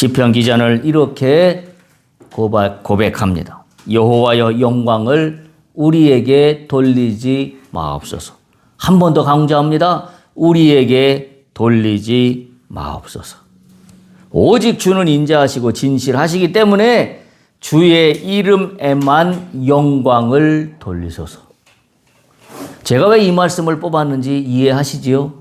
시편 기자는 이렇게 고백합니다. 여호와여 영광을 우리에게 돌리지 마옵소서. 한 번 더 강조합니다. 우리에게 돌리지 마옵소서. 오직 주는 인자하시고 진실하시기 때문에 주의 이름에만 영광을 돌리소서. 제가 왜 이 말씀을 뽑았는지 이해하시지요?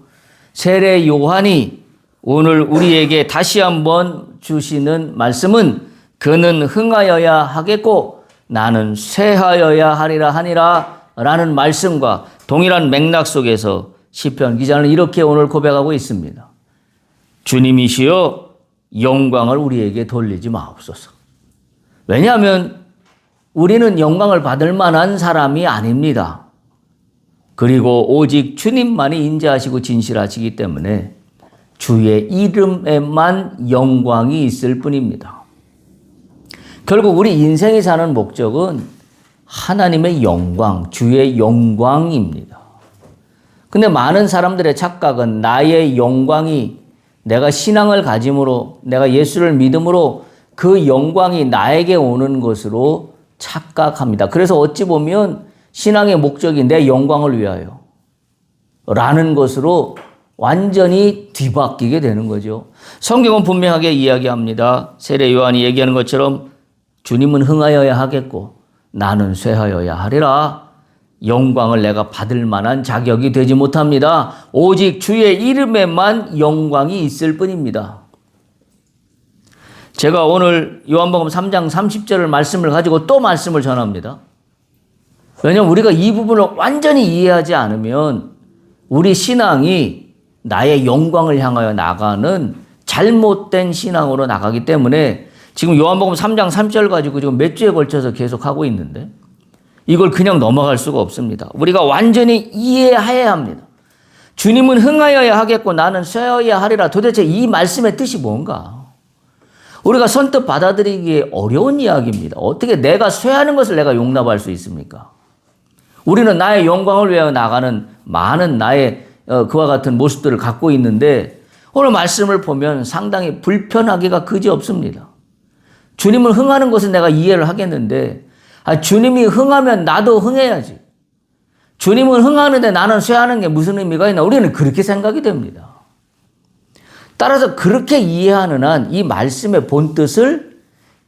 세례 요한이 오늘 우리에게 다시 한번 주시는 말씀은 그는 흥하여야 하겠고 나는 쇠하여야 하리라 라는 말씀과 동일한 맥락 속에서 시편 기자는 이렇게 오늘 고백하고 있습니다. 주님이시여 영광을 우리에게 돌리지 마옵소서. 왜냐하면 우리는 영광을 받을 만한 사람이 아닙니다. 그리고 오직 주님만이 인자하시고 진실하시기 때문에 주의 이름에만 영광이 있을 뿐입니다. 결국 우리 인생이 사는 목적은 하나님의 영광, 주의 영광입니다. 근데 많은 사람들의 착각은 나의 영광이 내가 신앙을 가짐으로, 내가 예수를 믿음으로 그 영광이 나에게 오는 것으로 착각합니다. 그래서 어찌 보면 신앙의 목적이 내 영광을 위하여 라는 것으로 완전히 뒤바뀌게 되는 거죠. 성경은 분명하게 이야기합니다. 세례 요한이 얘기하는 것처럼 주님은 흥하여야 하겠고 나는 쇠하여야 하리라. 영광을 내가 받을 만한 자격이 되지 못합니다. 오직 주의 이름에만 영광이 있을 뿐입니다. 제가 오늘 요한복음 3장 30절을 말씀을 가지고 또 말씀을 전합니다. 왜냐하면 우리가 이 부분을 완전히 이해하지 않으면 우리 신앙이 나의 영광을 향하여 나가는 잘못된 신앙으로 나가기 때문에 지금 요한복음 3장 3절 가지고 지금 몇 주에 걸쳐서 계속 하고 있는데 이걸 그냥 넘어갈 수가 없습니다. 우리가 완전히 이해해야 합니다. 주님은 흥하여야 하겠고 나는 쇠하여야 하리라. 도대체 이 말씀의 뜻이 뭔가? 우리가 선뜻 받아들이기 어려운 이야기입니다. 어떻게 내가 쇠하는 것을 내가 용납할 수 있습니까? 우리는 나의 영광을 위하여 나가는 많은 나의 그와 같은 모습들을 갖고 있는데 오늘 말씀을 보면 상당히 불편하기가 그지없습니다. 주님은 흥하는 것은 내가 이해를 하겠는데 주님이 흥하면 나도 흥해야지. 주님은 흥하는데 나는 쇠하는 게 무슨 의미가 있나? 우리는 그렇게 생각이 됩니다. 따라서 그렇게 이해하는 한 이 말씀의 본뜻을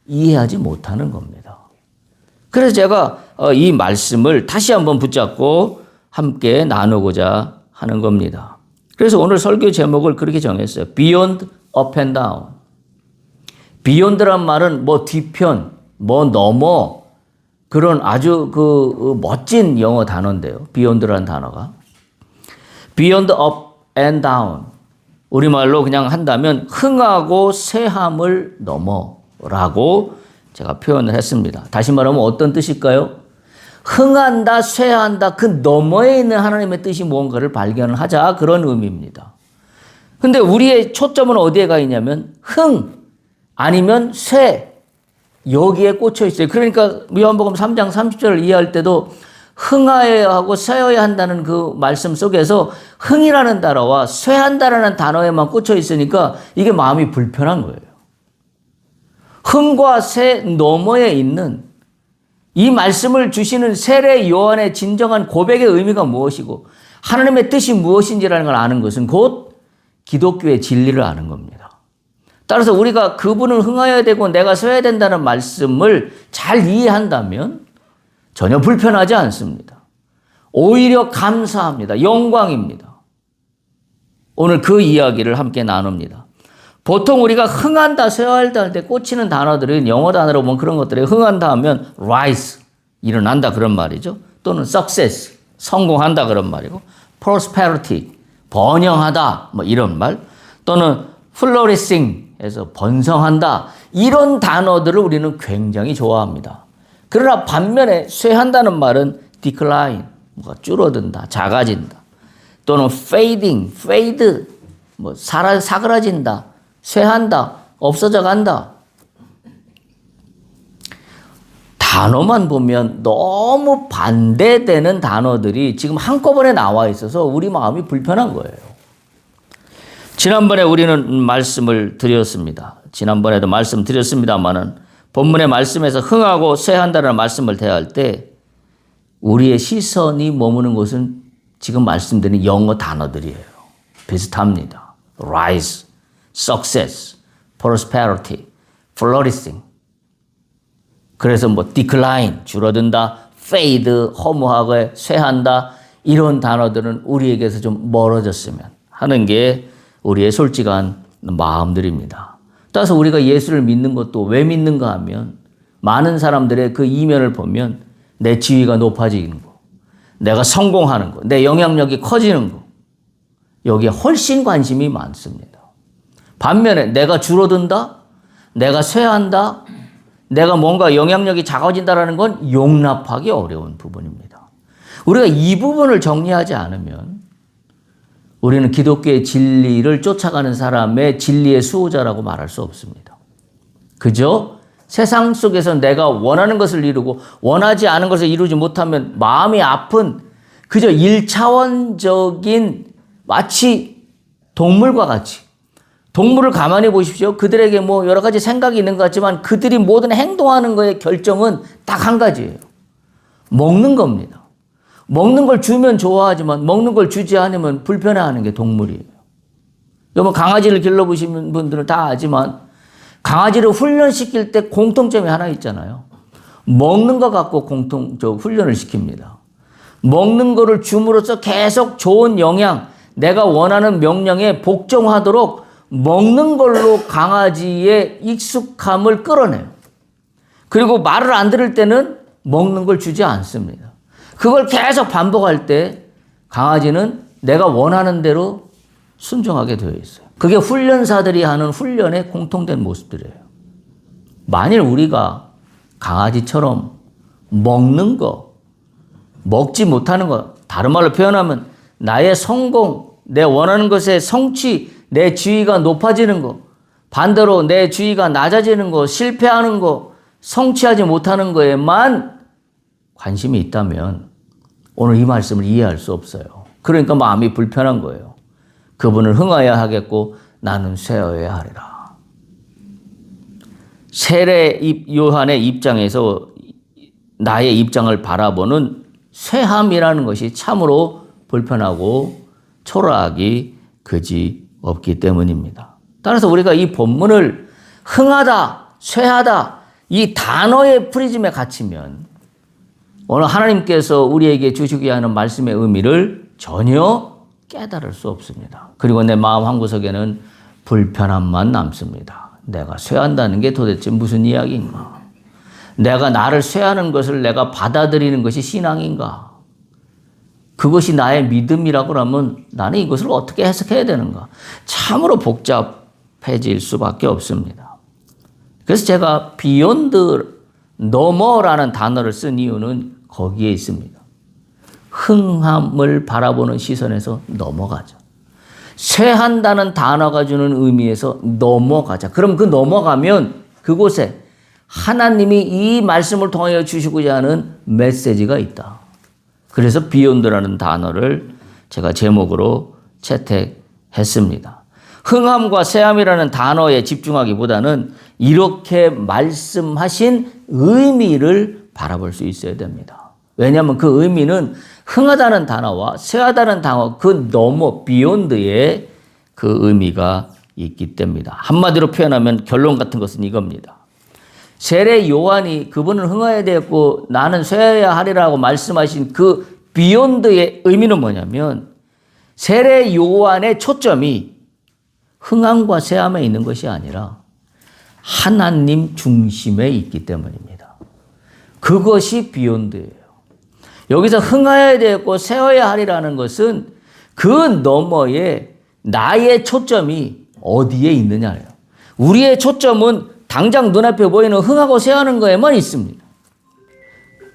이해하지 못하는 겁니다. 그래서 제가 이 말씀을 다시 한번 붙잡고 함께 나누고자 하는 겁니다. 그래서 오늘 설교 제목을 그렇게 정했어요. Beyond up and down. Beyond란 말은 뭐 뒤편, 뭐 넘어 그런 아주 멋진 영어 단어인데요. Beyond라는 단어가. Beyond up and down. 우리말로 그냥 한다면 흥하고 쇠함을 넘어라고 제가 표현을 했습니다. 다시 말하면 어떤 뜻일까요? 흥한다, 쇠한다, 그 너머에 있는 하나님의 뜻이 무언가를 발견하자 그런 의미입니다. 근데 우리의 초점은 어디에 가 있냐면 흥 아니면 쇠 여기에 꽂혀 있어요. 그러니까 요한복음 3장 30절을 이해할 때도 흥하여야 하고 쇠여야 한다는 그 말씀 속에서 흥이라는 단어와 쇠한다라는 단어에만 꽂혀 있으니까 이게 마음이 불편한 거예요. 흥과 쇠 너머에 있는 이 말씀을 주시는 세례 요한의 진정한 고백의 의미가 무엇이고 하나님의 뜻이 무엇인지라는 걸 아는 것은 곧 기독교의 진리를 아는 겁니다. 따라서 우리가 그분을 흥하여야 되고 내가 서야 된다는 말씀을 잘 이해한다면 전혀 불편하지 않습니다. 오히려 감사합니다. 영광입니다. 오늘 그 이야기를 함께 나눕니다. 보통 우리가 흥한다, 쇠하다 할 때 꽂히는 단어들은 영어 단어로 보면 그런 것들이 흥한다 하면 rise, 일어난다 그런 말이죠. 또는 success, 성공한다 그런 말이고 prosperity, 번영하다 뭐 이런 말 또는 flourishing 해서 번성한다 이런 단어들을 우리는 굉장히 좋아합니다. 그러나 반면에 쇠한다는 말은 decline, 뭐가 줄어든다, 작아진다 또는 fading, fade, 뭐 사그라진다, 쇠한다, 없어져 간다. 단어만 보면 너무 반대되는 단어들이 지금 한꺼번에 나와 있어서 우리 마음이 불편한 거예요. 지난번에 우리는 말씀을 드렸습니다. 지난번에도 말씀드렸습니다만은 본문의 말씀에서 흥하고 쇠한다는 말씀을 대할 때 우리의 시선이 머무는 곳은 지금 말씀드린 영어 단어들이에요. 비슷합니다. rise, success, prosperity, flourishing. 그래서 뭐 decline, 줄어든다, fade, 허무하게 쇠한다, 이런 단어들은 우리에게서 좀 멀어졌으면 하는 게 우리의 솔직한 마음들입니다. 따라서 우리가 예수를 믿는 것도 왜 믿는가 하면 많은 사람들의 그 이면을 보면 내 지위가 높아지는 거, 내가 성공하는 거, 내 영향력이 커지는 거, 여기에 훨씬 관심이 많습니다. 반면에 내가 줄어든다, 내가 쇠한다, 내가 뭔가 영향력이 작아진다는 건 용납하기 어려운 부분입니다. 우리가 이 부분을 정리하지 않으면 우리는 기독교의 진리를 쫓아가는 사람의 진리의 수호자라고 말할 수 없습니다. 그저 세상 속에서 내가 원하는 것을 이루고 원하지 않은 것을 이루지 못하면 마음이 아픈 그저 1차원적인 마치 동물과 같이, 동물을 가만히 보십시오. 그들에게 뭐 여러 가지 생각이 있는 것 같지만 그들이 모든 행동하는 것의 결정은 딱 한 가지예요. 먹는 겁니다. 먹는 걸 주면 좋아하지만 먹는 걸 주지 않으면 불편해하는 게 동물이에요. 여러분 강아지를 길러보시는 분들은 다 아지만 강아지를 훈련시킬 때 공통점이 하나 있잖아요. 먹는 것 갖고 훈련을 시킵니다. 먹는 거를 줌으로써 계속 좋은 영양, 내가 원하는 명령에 복종하도록 먹는 걸로 강아지의 익숙함을 끌어내요. 그리고 말을 안 들을 때는 먹는 걸 주지 않습니다. 그걸 계속 반복할 때 강아지는 내가 원하는 대로 순종하게 되어 있어요. 그게 훈련사들이 하는 훈련의 공통된 모습들이에요. 만일 우리가 강아지처럼 먹는 거, 먹지 못하는 거, 다른 말로 표현하면 나의 성공, 내 원하는 것의 성취, 내 지위가 높아지는 거, 반대로 내 지위가 낮아지는 거, 실패하는 거, 성취하지 못하는 거에만 관심이 있다면 오늘 이 말씀을 이해할 수 없어요. 그러니까 마음이 불편한 거예요. 그분을 흥하여야 하겠고 나는 쇠하여야 하리라. 세례 요한의 입장에서 나의 입장을 바라보는 쇠함이라는 것이 참으로 불편하고 초라하기 그지 없기 때문입니다. 따라서 우리가 이 본문을 흥하다, 쇠하다 이 단어의 프리즘에 갇히면 오늘 하나님께서 우리에게 주시게 하는 말씀의 의미를 전혀 깨달을 수 없습니다. 그리고 내 마음 한구석에는 불편함만 남습니다. 내가 쇠한다는 게 도대체 무슨 이야기인가? 내가 나를 쇠하는 것을 내가 받아들이는 것이 신앙인가? 그것이 나의 믿음이라고 하면 나는 이것을 어떻게 해석해야 되는가? 참으로 복잡해질 수밖에 없습니다. 그래서 제가 beyond, 넘어라는 단어를 쓴 이유는 거기에 있습니다. 흥함을 바라보는 시선에서 넘어가자. 쇠한다는 단어가 주는 의미에서 넘어가자. 그럼 그 넘어가면 그곳에 하나님이 이 말씀을 통하여 주시고자 하는 메시지가 있다. 그래서 beyond라는 단어를 제가 제목으로 채택했습니다. 흥함과 쇠함이라는 단어에 집중하기보다는 이렇게 말씀하신 의미를 바라볼 수 있어야 됩니다. 왜냐하면 그 의미는 흥하다는 단어와 쇠하다는 단어 그 넘어 beyond의 그 의미가 있기 때문입니다. 한마디로 표현하면 결론 같은 것은 이겁니다. 세례 요한이 그분은 흥하여야 되었고 나는 쇠해야 하리라고 말씀하신 그 beyond의 의미는 뭐냐면 세례 요한의 초점이 흥함과 쇠함에 있는 것이 아니라 하나님 중심에 있기 때문입니다. 그것이 beyond예요. 여기서 흥하여야 되었고 쇠해야 하리라는 것은 그 너머에 나의 초점이 어디에 있느냐예요. 우리의 초점은 당장 눈앞에 보이는 흥하고 쇠하는 거에만 있습니다.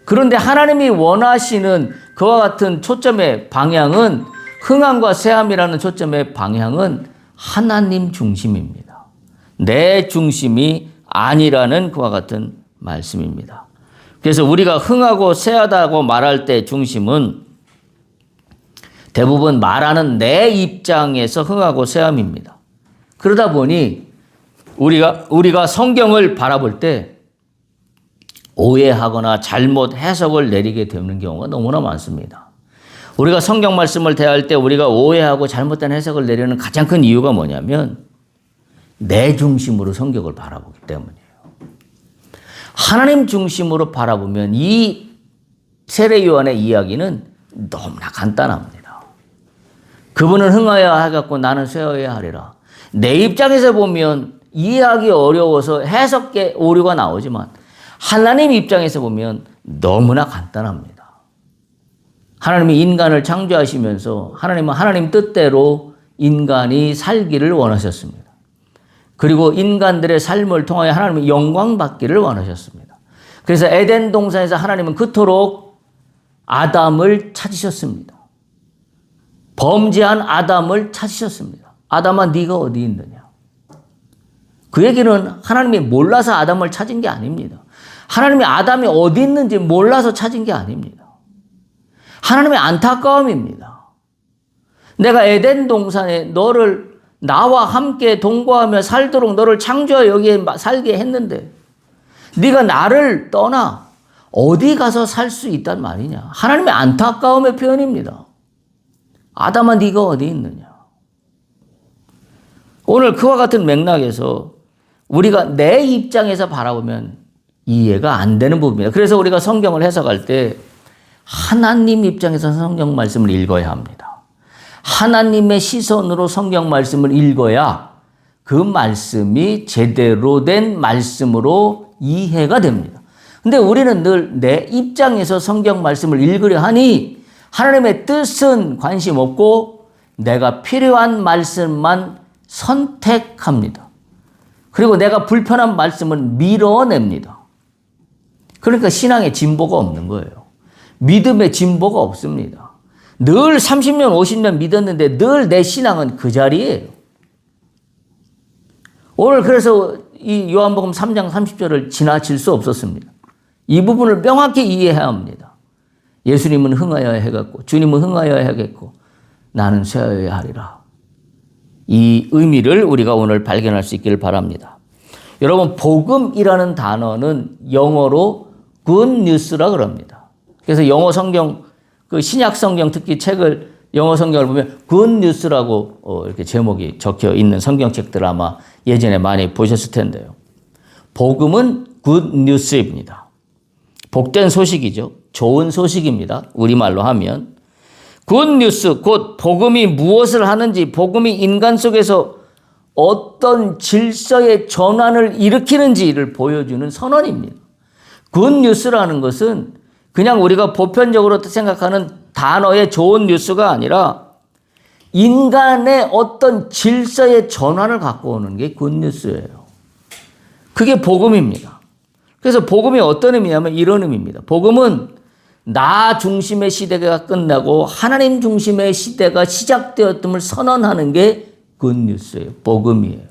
그런데 하나님이 원하시는 그와 같은 초점의 방향은 흥함과 쇠함이라는 초점의 방향은 하나님 중심입니다. 내 중심이 아니라는 그와 같은 말씀입니다. 그래서 우리가 흥하고 쇠하다고 말할 때 중심은 대부분 말하는 내 입장에서 흥하고 쇠함입니다. 그러다 보니 우리가 성경을 바라볼 때 오해하거나 잘못 해석을 내리게 되는 경우가 너무나 많습니다. 우리가 성경 말씀을 대할 때 우리가 오해하고 잘못된 해석을 내리는 가장 큰 이유가 뭐냐면 내 중심으로 성경을 바라보기 때문이에요. 하나님 중심으로 바라보면 이 세례 요한의 이야기는 너무나 간단합니다. 그분은 흥하여야 하겠고 나는 쇠하여야 하리라. 내 입장에서 보면 이해하기 어려워서 해석에 오류가 나오지만 하나님 입장에서 보면 너무나 간단합니다. 하나님이 인간을 창조하시면서 하나님은 하나님 뜻대로 인간이 살기를 원하셨습니다. 그리고 인간들의 삶을 통하여 하나님이 영광 받기를 원하셨습니다. 그래서 에덴 동산에서 하나님은 그토록 아담을 찾으셨습니다. 범죄한 아담을 찾으셨습니다. 아담아 네가 어디 있느냐. 그 얘기는 하나님이 몰라서 아담을 찾은 게 아닙니다. 하나님이 아담이 어디 있는지 몰라서 찾은 게 아닙니다. 하나님의 안타까움입니다. 내가 에덴 동산에 너를 나와 함께 동거하며 살도록 너를 창조하여 여기에 살게 했는데 네가 나를 떠나 어디 가서 살 수 있단 말이냐. 하나님의 안타까움의 표현입니다. 아담아 네가 어디 있느냐. 오늘 그와 같은 맥락에서 우리가 내 입장에서 바라보면 이해가 안 되는 부분입니다. 그래서 우리가 성경을 해석할 때 하나님 입장에서 성경 말씀을 읽어야 합니다. 하나님의 시선으로 성경 말씀을 읽어야 그 말씀이 제대로 된 말씀으로 이해가 됩니다. 근데 우리는 늘 내 입장에서 성경 말씀을 읽으려 하니 하나님의 뜻은 관심 없고 내가 필요한 말씀만 선택합니다. 그리고 내가 불편한 말씀은 밀어냅니다. 그러니까 신앙에 진보가 없는 거예요. 믿음의 진보가 없습니다. 늘 30년, 50년 믿었는데 늘 내 신앙은 그 자리예요. 오늘 그래서 이 요한복음 3장 30절을 지나칠 수 없었습니다. 이 부분을 명확히 이해해야 합니다. 예수님은 흥하여야 해겠고 주님은 흥하여야 하겠고 나는 쇠하여야 하리라. 이 의미를 우리가 오늘 발견할 수 있기를 바랍니다. 여러분 복음이라는 단어는 영어로 good news라 그럽니다. 그래서 영어 성경 그 신약 성경 특히 책을 영어 성경을 보면 good news라고 이렇게 제목이 적혀 있는 성경책들 아마 예전에 많이 보셨을 텐데요. 복음은 good news입니다. 복된 소식이죠. 좋은 소식입니다. 우리말로 하면. good news, 곧 복음이 무엇을 하는지, 복음이 인간 속에서 어떤 질서의 전환을 일으키는지를 보여주는 선언입니다. good news라는 것은 그냥 우리가 보편적으로 생각하는 단어의 좋은 뉴스가 아니라 인간의 어떤 질서의 전환을 갖고 오는 게 good news예요. 그게 복음입니다. 그래서 복음이 어떤 의미냐면 이런 의미입니다. 복음은 나 중심의 시대가 끝나고 하나님 중심의 시대가 시작되었음을 선언하는 게 good news예요. 복음이에요.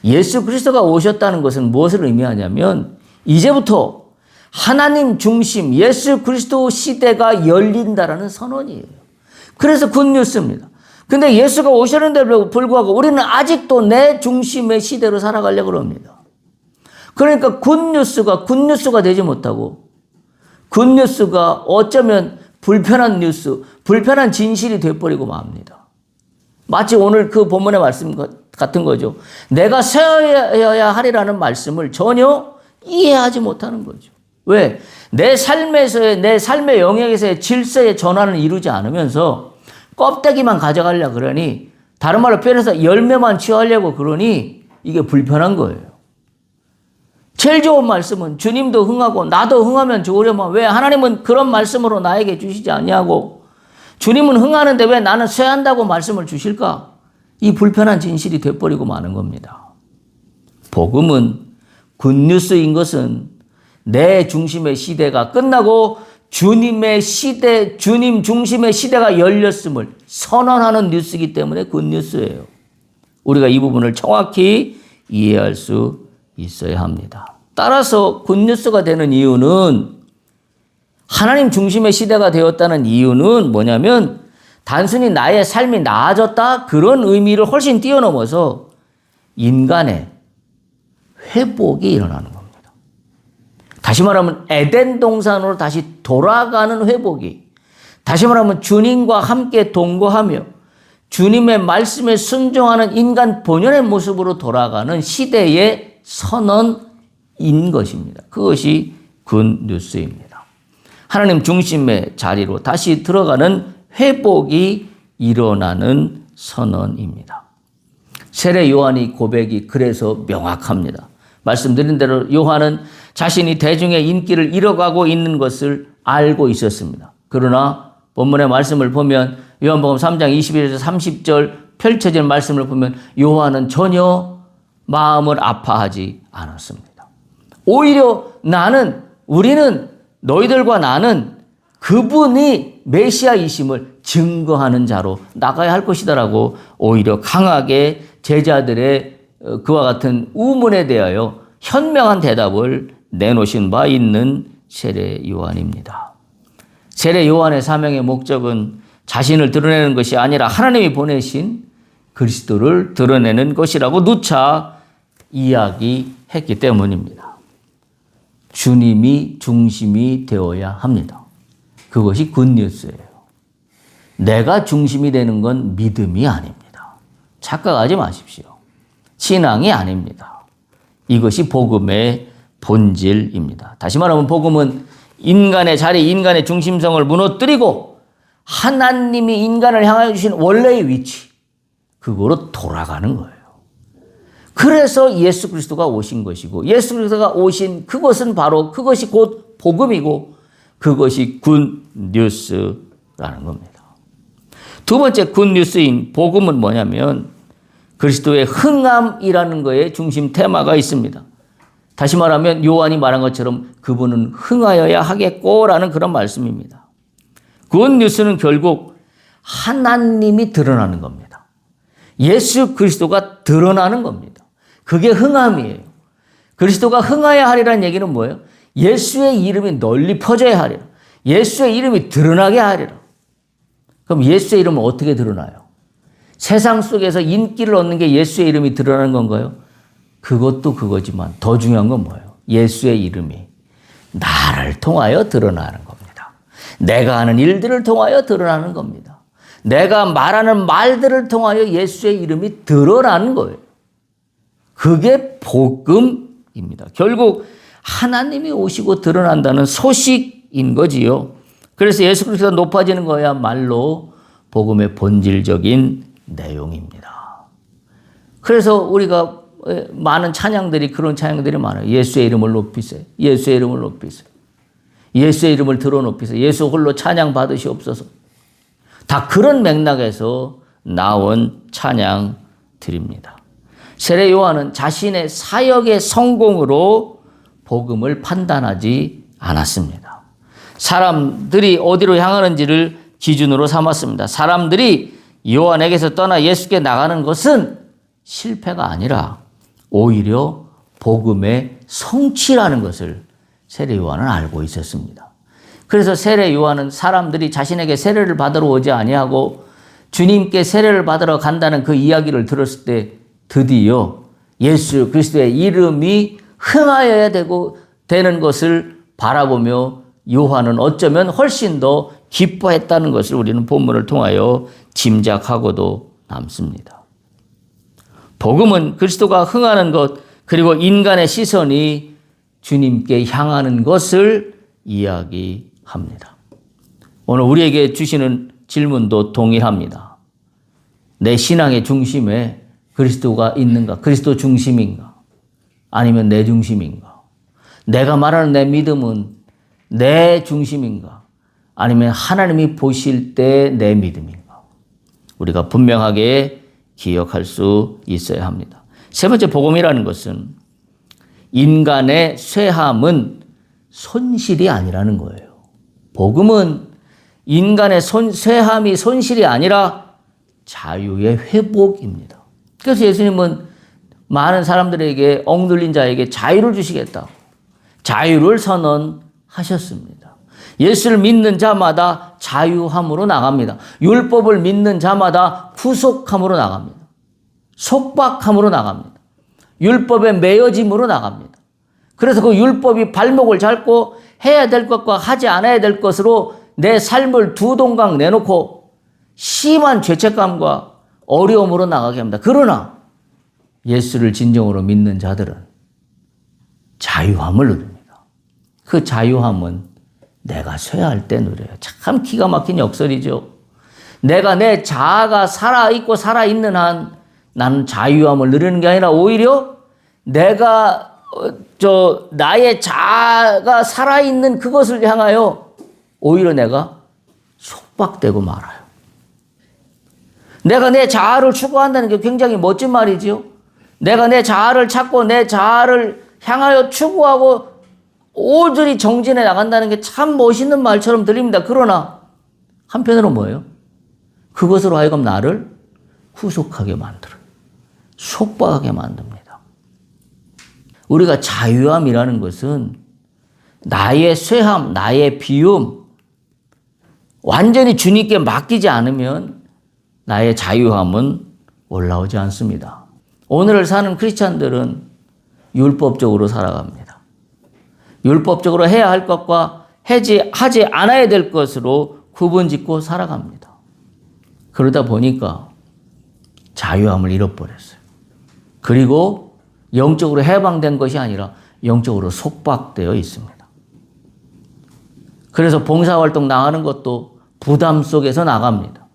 예수 그리스도가 오셨다는 것은 무엇을 의미하냐면 이제부터 하나님 중심 예수 그리스도 시대가 열린다라는 선언이에요. 그래서 good news입니다. 근데 예수가 오셨는데 불구하고 우리는 아직도 내 중심의 시대로 살아가려고 합니다. 그러니까 굿뉴스가 되지 못하고 굿뉴스가 어쩌면 불편한 뉴스, 불편한 진실이 되어버리고 맙니다. 마치 오늘 그 본문의 말씀 같은 거죠. 내가 쇠하여야 하리라는 말씀을 전혀 이해하지 못하는 거죠. 왜? 내 삶의 영역에서의 질서의 전환을 이루지 않으면서 껍데기만 가져가려고 그러니 다른 말로 표현해서 열매만 취하려고 그러니 이게 불편한 거예요. 제일 좋은 말씀은 주님도 흥하고 나도 흥하면 좋으려면 왜 하나님은 그런 말씀으로 나에게 주시지 않냐고 주님은 흥하는데 왜 나는 쇠한다고 말씀을 주실까? 이 불편한 진실이 돼버리고 마는 겁니다. 복음은 굿뉴스인 것은 내 중심의 시대가 끝나고 주님의 시대, 주님 중심의 시대가 열렸음을 선언하는 뉴스이기 때문에 굿뉴스예요. 우리가 이 부분을 정확히 이해할 수 있어야 합니다. 따라서 굿뉴스가 되는 이유는 하나님 중심의 시대가 되었다는 이유는 뭐냐면 단순히 나의 삶이 나아졌다 그런 의미를 훨씬 뛰어넘어서 인간의 회복이 일어나는 겁니다. 다시 말하면 에덴 동산으로 다시 돌아가는 회복이, 다시 말하면 주님과 함께 동거하며 주님의 말씀에 순종하는 인간 본연의 모습으로 돌아가는 시대의 선언인 것입니다. 그것이 굿뉴스입니다. 하나님 중심의 자리로 다시 들어가는 회복이 일어나는 선언입니다. 세례 요한의 고백이 그래서 명확합니다. 말씀드린 대로 요한은 자신이 대중의 인기를 잃어가고 있는 것을 알고 있었습니다. 그러나 본문의 말씀을 보면 요한복음 3장 21절에서 30절 펼쳐진 말씀을 보면 요한은 전혀 마음을 아파하지 않았습니다. 오히려 우리는 너희들과 나는 그분이 메시아이심을 증거하는 자로 나가야 할 것이다라고 오히려 강하게 제자들의 그와 같은 우문에 대하여 현명한 대답을 내놓으신 바 있는 세례 요한입니다. 세례 요한의 사명의 목적은 자신을 드러내는 것이 아니라 하나님이 보내신 그리스도를 드러내는 것이라고 누차 이야기했기 때문입니다. 주님이 중심이 되어야 합니다. 그것이 굿뉴스예요. 내가 중심이 되는 건 믿음이 아닙니다. 착각하지 마십시오. 신앙이 아닙니다. 이것이 복음의 본질입니다. 다시 말하면 복음은 인간의 자리, 인간의 중심성을 무너뜨리고 하나님이 인간을 향하여 주신 원래의 위치, 그거로 돌아가는 거예요. 그래서 예수 그리스도가 오신 것이고 예수 그리스도가 오신 그것은 바로 그것이 곧 복음이고 그것이 굿뉴스라는 겁니다. 두 번째 굿뉴스인 복음은 뭐냐면 그리스도의 흥함이라는 거에 중심 테마가 있습니다. 다시 말하면 요한이 말한 것처럼 그분은 흥하여야 하겠고라는 그런 말씀입니다. 굿뉴스는 결국 하나님이 드러나는 겁니다. 예수 그리스도가 드러나는 겁니다. 그게 흥함이에요. 그리스도가 흥하여야 하리라는 얘기는 뭐예요? 예수의 이름이 널리 퍼져야 하리라. 예수의 이름이 드러나게 하리라. 그럼 예수의 이름은 어떻게 드러나요? 세상 속에서 인기를 얻는 게 예수의 이름이 드러나는 건가요? 그것도 그거지만 더 중요한 건 뭐예요? 예수의 이름이 나를 통하여 드러나는 겁니다. 내가 하는 일들을 통하여 드러나는 겁니다. 내가 말하는 말들을 통하여 예수의 이름이 드러나는 거예요. 그게 복음입니다. 결국 하나님이 오시고 드러난다는 소식인 거지요. 그래서 예수 그리스도가 높아지는 거야말로 복음의 본질적인 내용입니다. 그래서 우리가 많은 찬양들이 그런 찬양들이 많아요. 예수의 이름을 높이세요. 예수의 이름을 높이세요. 예수의 이름을 들어 높이세요. 예수 홀로 찬양 받으시옵소서. 다 그런 맥락에서 나온 찬양들입니다. 세례 요한은 자신의 사역의 성공으로 복음을 판단하지 않았습니다. 사람들이 어디로 향하는지를 기준으로 삼았습니다. 사람들이 요한에게서 떠나 예수께 나가는 것은 실패가 아니라 오히려 복음의 성취라는 것을 세례 요한은 알고 있었습니다. 그래서 세례 요한은 사람들이 자신에게 세례를 받으러 오지 아니하고 주님께 세례를 받으러 간다는 그 이야기를 들었을 때 드디어 예수 그리스도의 이름이 흥하여야 되는 것을 바라보며 요한은 어쩌면 훨씬 더 기뻐했다는 것을 우리는 본문을 통하여 짐작하고도 남습니다. 복음은 그리스도가 흥하는 것 그리고 인간의 시선이 주님께 향하는 것을 이야기합니다. 오늘 우리에게 주시는 질문도 동일합니다. 내 신앙의 중심에 그리스도가 있는가? 그리스도 중심인가? 아니면 내 중심인가? 내가 말하는 내 믿음은 내 중심인가? 아니면 하나님이 보실 때 내 믿음인가? 우리가 분명하게 기억할 수 있어야 합니다. 세 번째 복음이라는 것은 인간의 쇠함은 손실이 아니라는 거예요. 복음은 인간의 쇠함이 손실이 아니라 자유의 회복입니다. 그래서 예수님은 많은 사람들에게 억눌린 자에게 자유를 주시겠다. 자유를 선언하셨습니다. 예수를 믿는 자마다 자유함으로 나갑니다. 율법을 믿는 자마다 구속함으로 나갑니다. 속박함으로 나갑니다. 율법에 매여짐으로 나갑니다. 그래서 그 율법이 발목을 잡고 해야 될 것과 하지 않아야 될 것으로 내 삶을 두 동강 내놓고 심한 죄책감과 어려움으로 나가게 합니다. 그러나 예수를 진정으로 믿는 자들은 자유함을 누립니다. 그 자유함은 내가 쇠할 때 누려요. 참 기가 막힌 역설이죠. 내가 내 자아가 살아있고 살아있는 한 나는 자유함을 누리는 게 아니라 오히려 내가 나의 자아가 살아있는 그것을 향하여 오히려 내가 속박되고 말아요. 내가 내 자아를 추구한다는 게 굉장히 멋진 말이지요. 내가 내 자아를 찾고 내 자아를 향하여 추구하고 오저리 정진해 나간다는 게 참 멋있는 말처럼 들립니다. 그러나 한편으로 뭐예요? 그것으로 하여금 나를 후속하게 만들어요. 속박하게 만듭니다. 우리가 자유함이라는 것은 나의 쇠함, 나의 비움, 완전히 주님께 맡기지 않으면 나의 자유함은 올라오지 않습니다. 오늘을 사는 크리스찬들은 율법적으로 살아갑니다. 율법적으로 해야 할 것과 하지 않아야 될 것으로 구분짓고 살아갑니다. 그러다 보니까 자유함을 잃어버렸어요. 그리고 영적으로 해방된 것이 아니라 영적으로 속박되어 있습니다. 그래서 봉사활동 나가는 것도 부담 속에서 나갑니다.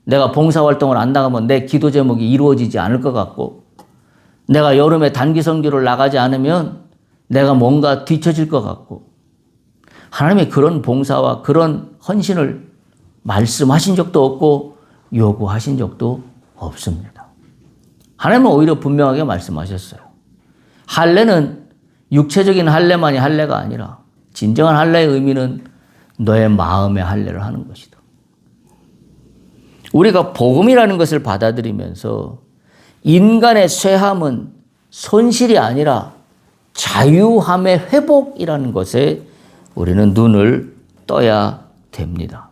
내가 봉사활동을 안 나가면 내 기도 제목이 이루어지지 않을 것 같고, 내가 여름에 단기 선교를 나가지 않으면 내가 뭔가 뒤처질 것 같고, 하나님이 그런 봉사와 그런 헌신을 말씀하신 적도 없고 요구하신 적도 없습니다. 하나님은 오히려 분명하게 말씀하셨어요. 할례는 육체적인 할례만이 할례가 아니라 진정한 할례의 의미는 너의 마음의 할례를 하는 것이다. 우리가 복음이라는 것을 받아들이면서 인간의 쇠함은 손실이 아니라 자유함의 회복이라는 것에 우리는 눈을 떠야 됩니다.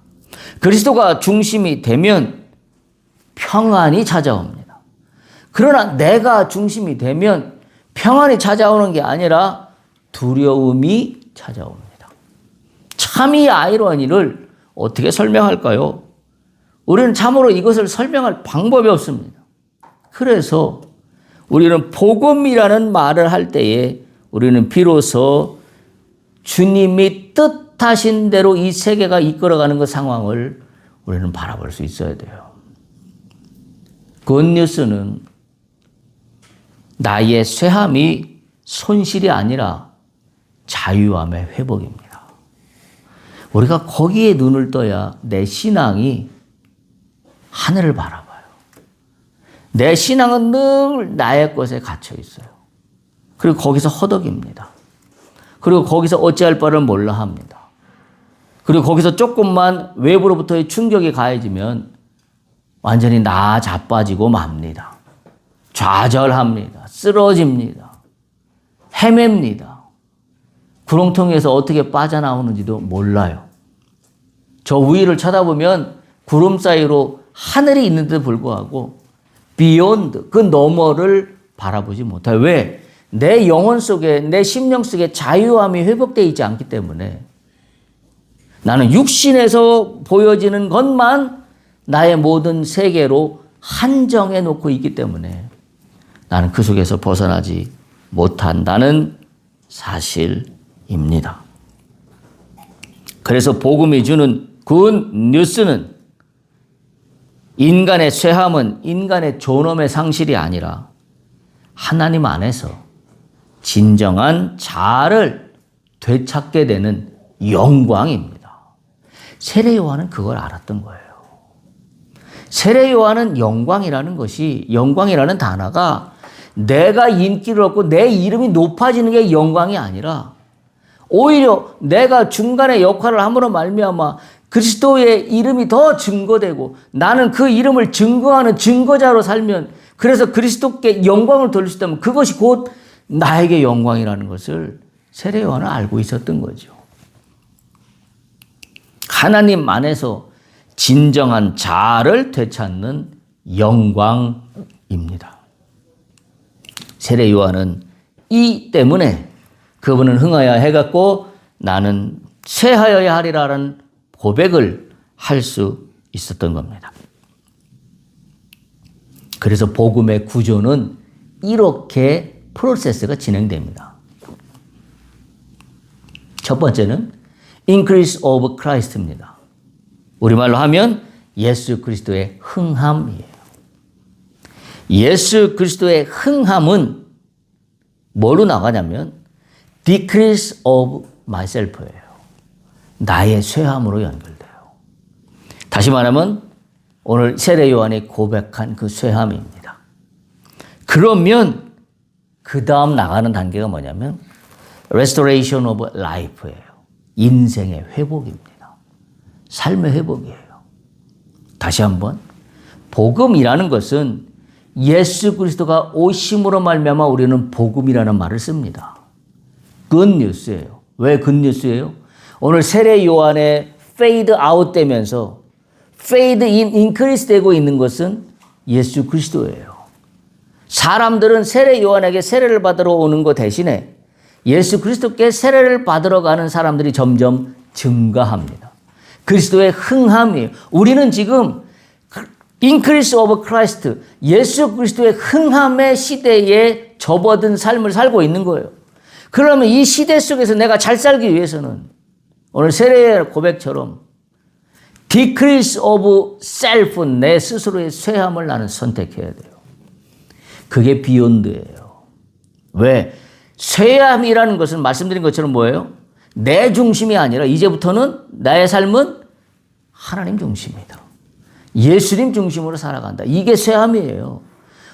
그리스도가 중심이 되면 평안이 찾아옵니다. 그러나 내가 중심이 되면 평안이 찾아오는 게 아니라 두려움이 찾아옵니다. 참 이 아이러니를 어떻게 설명할까요? 우리는 참으로 이것을 설명할 방법이 없습니다. 그래서 우리는 복음이라는 말을 할 때에 우리는 비로소 주님이 뜻하신 대로 이 세계가 이끌어가는 그 상황을 우리는 바라볼 수 있어야 돼요. 굿뉴스는 나의 쇠함이 손실이 아니라 자유함의 회복입니다. 우리가 거기에 눈을 떠야 내 신앙이 하늘을 바라봐요. 내 신앙은 늘 나의 것에 갇혀 있어요. 그리고 거기서 허덕입니다. 그리고 거기서 어찌할 바를 몰라 합니다. 그리고 거기서 조금만 외부로부터의 충격이 가해지면 완전히 나 자빠지고 맙니다. 좌절합니다. 쓰러집니다. 헤맵니다. 구렁텅이에서 어떻게 빠져나오는지도 몰라요. 저 위를 쳐다보면 구름 사이로 하늘이 있는데도 불구하고 beyond, 그 너머를 바라보지 못해요. 왜? 내 영혼 속에, 내 심령 속에 자유함이 회복되어 있지 않기 때문에 나는 육신에서 보여지는 것만 나의 모든 세계로 한정해 놓고 있기 때문에 나는 그 속에서 벗어나지 못한다는 사실입니다. 그래서 복음이 주는 굿 뉴스는 인간의 쇠함은 인간의 존엄의 상실이 아니라 하나님 안에서 진정한 자아를 되찾게 되는 영광입니다. 세례 요한은 그걸 알았던 거예요. 세례 요한은 영광이라는 것이, 영광이라는 단어가 내가 인기를 얻고 내 이름이 높아지는 게 영광이 아니라 오히려 내가 중간에 역할을 함으로 말미암아 그리스도의 이름이 더 증거되고 나는 그 이름을 증거하는 증거자로 살면, 그래서 그리스도께 영광을 돌릴 수 있다면 그것이 곧 나에게 영광이라는 것을 세례 요한은 알고 있었던 거죠. 하나님 안에서 진정한 자아를 되찾는 영광입니다. 세례 요한은 이 때문에 그분은 흥하여야 해갖고 나는 쇠하여야 하리라는 고백을 할 수 있었던 겁니다. 그래서 복음의 구조는 이렇게 프로세스가 진행됩니다. 첫 번째는 increase of Christ입니다. 우리말로 하면 예수 그리스도의 흥함이에요. 예수 그리스도의 흥함은 뭐로 나가냐면 decrease of myself예요. 나의 쇠함으로 연결돼요. 다시 말하면 오늘 세례 요한이 고백한 그 쇠함입니다. 그러면 그 다음 나가는 단계가 뭐냐면 restoration of life예요. 인생의 회복입니다. 삶의 회복이에요. 다시 한번 복음이라는 것은 예수 그리스도가 오심으로 말미암아 우리는 복음이라는 말을 씁니다. 굿뉴스예요. 왜 굿뉴스예요? 오늘 세례 요한의 fade out 되면서 fade in increase 되고 있는 것은 예수 그리스도예요. 사람들은 세례 요한에게 세례를 받으러 오는 것 대신에 예수 그리스도께 세례를 받으러 가는 사람들이 점점 증가합니다. 그리스도의 흥함이에요. 우리는 지금 increase of Christ, 예수 그리스도의 흥함의 시대에 접어든 삶을 살고 있는 거예요. 그러면 이 시대 속에서 내가 잘 살기 위해서는 오늘 세례의 고백처럼 decrease of self, 내 스스로의 쇠함을 나는 선택해야 돼요. 그게 비욘드예요. 왜? 쇠함이라는 것은 말씀드린 것처럼 뭐예요? 내 중심이 아니라 이제부터는 나의 삶은 하나님 중심이다. 예수님 중심으로 살아간다. 이게 쇠함이에요.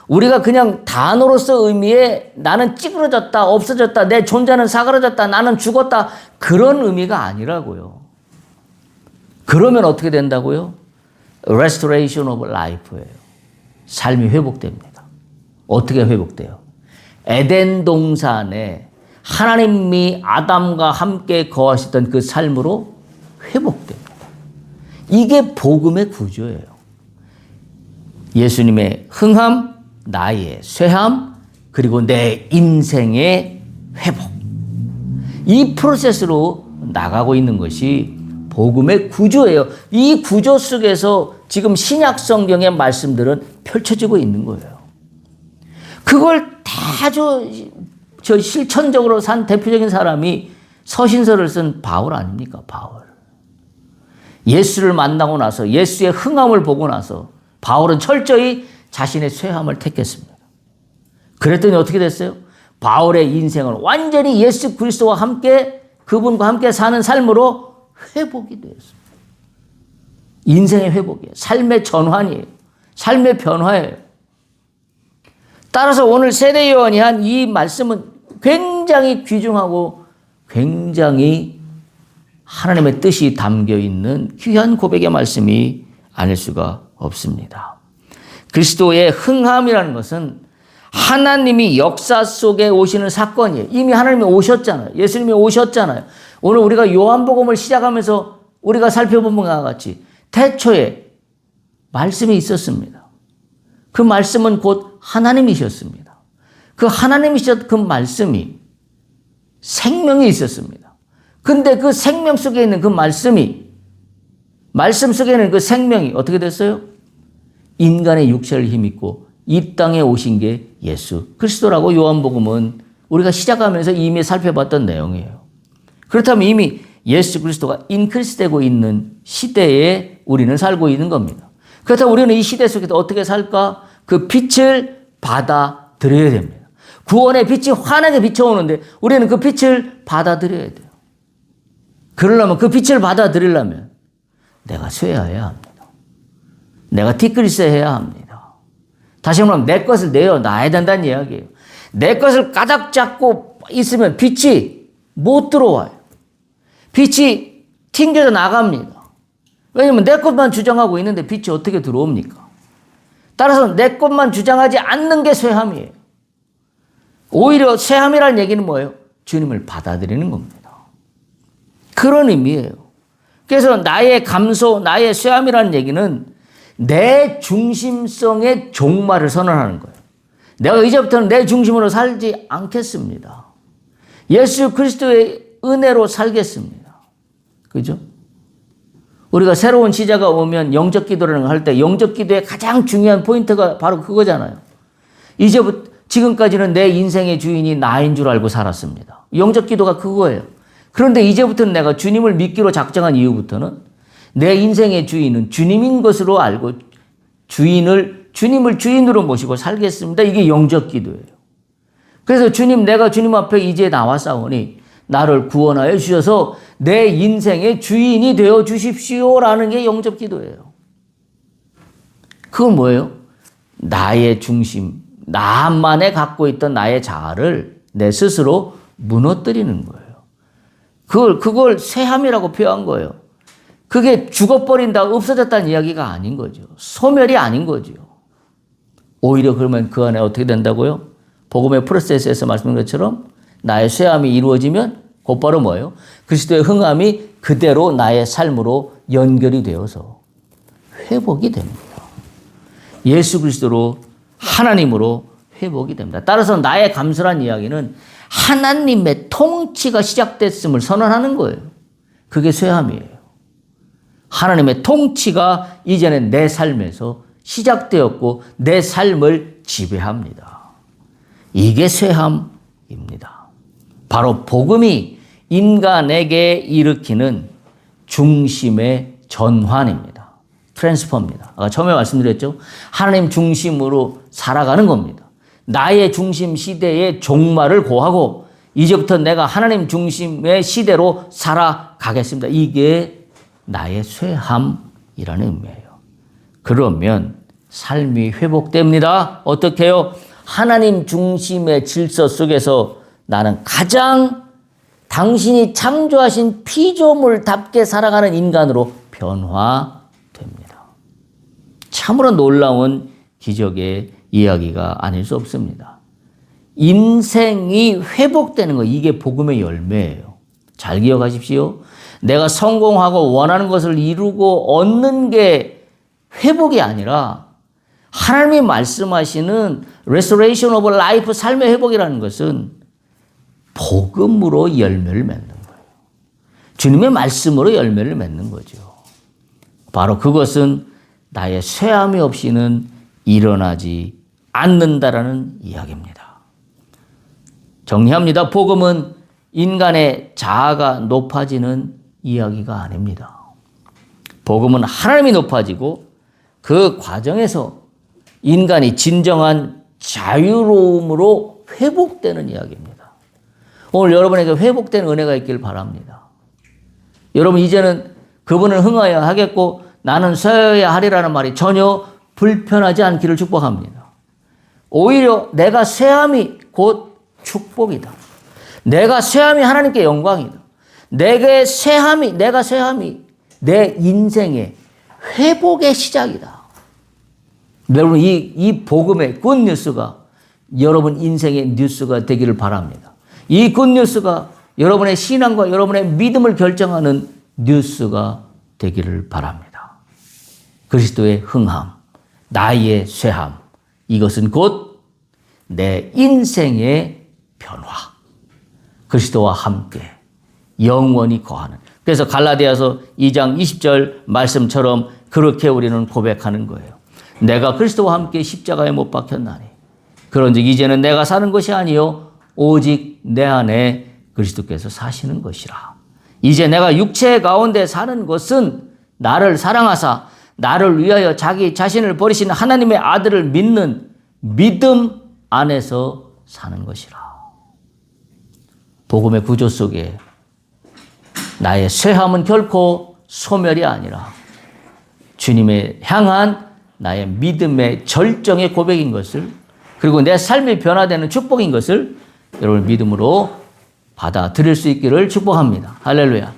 우리가 그냥 단어로서 의미의 나는 찌그러졌다, 없어졌다, 내 존재는 사그러졌다, 나는 죽었다, 그런 의미가 아니라고요. 그러면 어떻게 된다고요? Restoration of life예요. 삶이 회복됩니다. 어떻게 회복돼요? 에덴 동산에 하나님이 아담과 함께 거하시던 그 삶으로 회복됩니다. 이게 복음의 구조예요. 예수님의 흥함, 나의 쇠함, 그리고 내 인생의 회복. 이 프로세스로 나가고 있는 것이 복음의 구조예요. 이 구조 속에서 지금 신약 성경의 말씀들은 펼쳐지고 있는 거예요. 그걸 다 저 실천적으로 산 대표적인 사람이 서신서를 쓴 바울 아닙니까? 바울. 예수를 만나고 나서 예수의 흥함을 보고 나서 바울은 철저히 자신의 쇠함을 택했습니다. 그랬더니 어떻게 됐어요? 바울의 인생은 완전히 예수 그리스도와 함께 그분과 함께 사는 삶으로 회복이 되었습니다. 인생의 회복이에요. 삶의 전환이에요. 삶의 변화예요. 따라서 오늘 세례 요한이 한 이 말씀은 굉장히 귀중하고 굉장히 하나님의 뜻이 담겨 있는 귀한 고백의 말씀이 아닐 수가 없습니다. 그리스도의 흥함이라는 것은 하나님이 역사 속에 오시는 사건이에요. 이미 하나님이 오셨잖아요. 예수님이 오셨잖아요. 오늘 우리가 요한복음을 시작하면서 우리가 살펴본 것과 같이 태초에 말씀이 있었습니다. 그 말씀은 곧 하나님이셨습니다. 그 하나님이셨던 그 말씀이 생명이 있었습니다. 근데 그 생명 속에 있는 그 말씀이, 말씀 속에 있는 그 생명이 어떻게 됐어요? 인간의 육체를 힘입고 이 땅에 오신 게 예수 그리스도라고 요한복음은 우리가 시작하면서 이미 살펴봤던 내용이에요. 그렇다면 이미 예수 그리스도가 인크리스되고 있는 시대에 우리는 살고 있는 겁니다. 그렇다면 우리는 이 시대 속에서 어떻게 살까? 그 빛을 받아들여야 됩니다. 구원의 빛이 환하게 비춰오는데 우리는 그 빛을 받아들여야 돼요. 그러려면 그 빛을 받아들이려면 내가 쇠해야 합니다. 내가 티끌이해야 합니다. 다시 말하면 내 것을 내어놔야 된다는 이야기예요. 내 것을 가닥 잡고 있으면 빛이 못 들어와요. 빛이 튕겨져 나갑니다. 왜냐하면 내 것만 주장하고 있는데 빛이 어떻게 들어옵니까? 따라서 내 것만 주장하지 않는 게 쇠함이에요. 오히려 쇠함이라는 얘기는 뭐예요? 주님을 받아들이는 겁니다. 그런 의미예요. 그래서 나의 감소, 나의 쇠함이라는 얘기는 내 중심성의 종말을 선언하는 거예요. 내가 이제부터는 내 중심으로 살지 않겠습니다. 예수 그리스도의 은혜로 살겠습니다. 그죠? 우리가 새로운 시자가 오면 영적 기도라는 걸 할 때 영적 기도의 가장 중요한 포인트가 바로 그거잖아요. 지금까지는 내 인생의 주인이 나인 줄 알고 살았습니다. 영적 기도가 그거예요. 그런데 이제부터는 내가 주님을 믿기로 작정한 이후부터는 내 인생의 주인은 주님인 것으로 알고 주님을 주인으로 모시고 살겠습니다. 이게 영적 기도예요. 그래서 내가 주님 앞에 이제 나와 싸우니 나를 구원하여 주셔서 내 인생의 주인이 되어 주십시오라는 게 영적 기도예요. 그건 뭐예요? 나의 중심, 나만에 갖고 있던 나의 자아를 내 스스로 무너뜨리는 거예요. 그걸 쇠함이라고 표현한 거예요. 그게 죽어버린다, 없어졌다는 이야기가 아닌 거죠. 소멸이 아닌 거죠. 오히려 그러면 그 안에 어떻게 된다고요? 복음의 프로세스에서 말씀드린 것처럼 나의 쇠함이 이루어지면 곧바로 뭐예요? 그리스도의 흥함이 그대로 나의 삶으로 연결이 되어서 회복이 됩니다. 예수 그리스도로 하나님으로 회복이 됩니다. 따라서 나의 감사란 이야기는 하나님의 통치가 시작됐음을 선언하는 거예요. 그게 쇠함이에요. 하나님의 통치가 이제는 내 삶에서 시작되었고 내 삶을 지배합니다. 이게 쇠함입니다. 바로 복음이 인간에게 일으키는 중심의 전환입니다. 트랜스퍼입니다. 아까 처음에 말씀드렸죠. 하나님 중심으로 살아가는 겁니다. 나의 중심 시대의 종말을 고하고 이제부터 내가 하나님 중심의 시대로 살아가겠습니다. 이게 나의 쇠함이라는 의미예요. 그러면 삶이 회복됩니다. 어떻게 해요? 하나님 중심의 질서 속에서 나는 가장 당신이 창조하신 피조물답게 살아가는 인간으로 변화됩니다. 참으로 놀라운 기적의 이야기가 아닐 수 없습니다. 인생이 회복되는 거, 이게 복음의 열매예요. 잘 기억하십시오. 내가 성공하고 원하는 것을 이루고 얻는 게 회복이 아니라 하나님이 말씀하시는 restoration of life, 삶의 회복이라는 것은 복음으로 열매를 맺는 거예요. 주님의 말씀으로 열매를 맺는 거죠. 바로 그것은 나의 쇠함이 없이는 일어나지 않는다라는 이야기입니다. 정리합니다. 복음은 인간의 자아가 높아지는 이야기가 아닙니다. 복음은 하나님이 높아지고 그 과정에서 인간이 진정한 자유로움으로 회복되는 이야기입니다. 오늘 여러분에게 회복된 은혜가 있길 바랍니다. 여러분 이제는 그분을 흥하여야 하겠고 나는 서여야 하리라는 말이 전혀 불편하지 않기를 축복합니다. 오히려 내가 쇠함이 곧 축복이다. 내가 쇠함이 하나님께 영광이다. 내가 쇠함이 내 인생의 회복의 시작이다. 여러분 이 복음의 굿뉴스가 여러분 인생의 뉴스가 되기를 바랍니다. 이 굿뉴스가 여러분의 신앙과 여러분의 믿음을 결정하는 뉴스가 되기를 바랍니다. 그리스도의 흥함, 나의 쇠함, 이것은 곧 내 인생의 변화, 그리스도와 함께 영원히 거하는. 그래서 갈라디아서 2장 20절 말씀처럼 그렇게 우리는 고백하는 거예요. 내가 그리스도와 함께 십자가에 못 박혔나니 그런즉 이제는 내가 사는 것이 아니요 오직 내 안에 그리스도께서 사시는 것이라. 이제 내가 육체 가운데 사는 것은 나를 사랑하사 나를 위하여 자기 자신을 버리신 하나님의 아들을 믿는 믿음 안에서 사는 것이라. 복음의 구조 속에 나의 쇠함은 결코 소멸이 아니라 주님의 향한 나의 믿음의 절정의 고백인 것을, 그리고 내 삶이 변화되는 축복인 것을 여러분 믿음으로 받아들일 수 있기를 축복합니다. 할렐루야.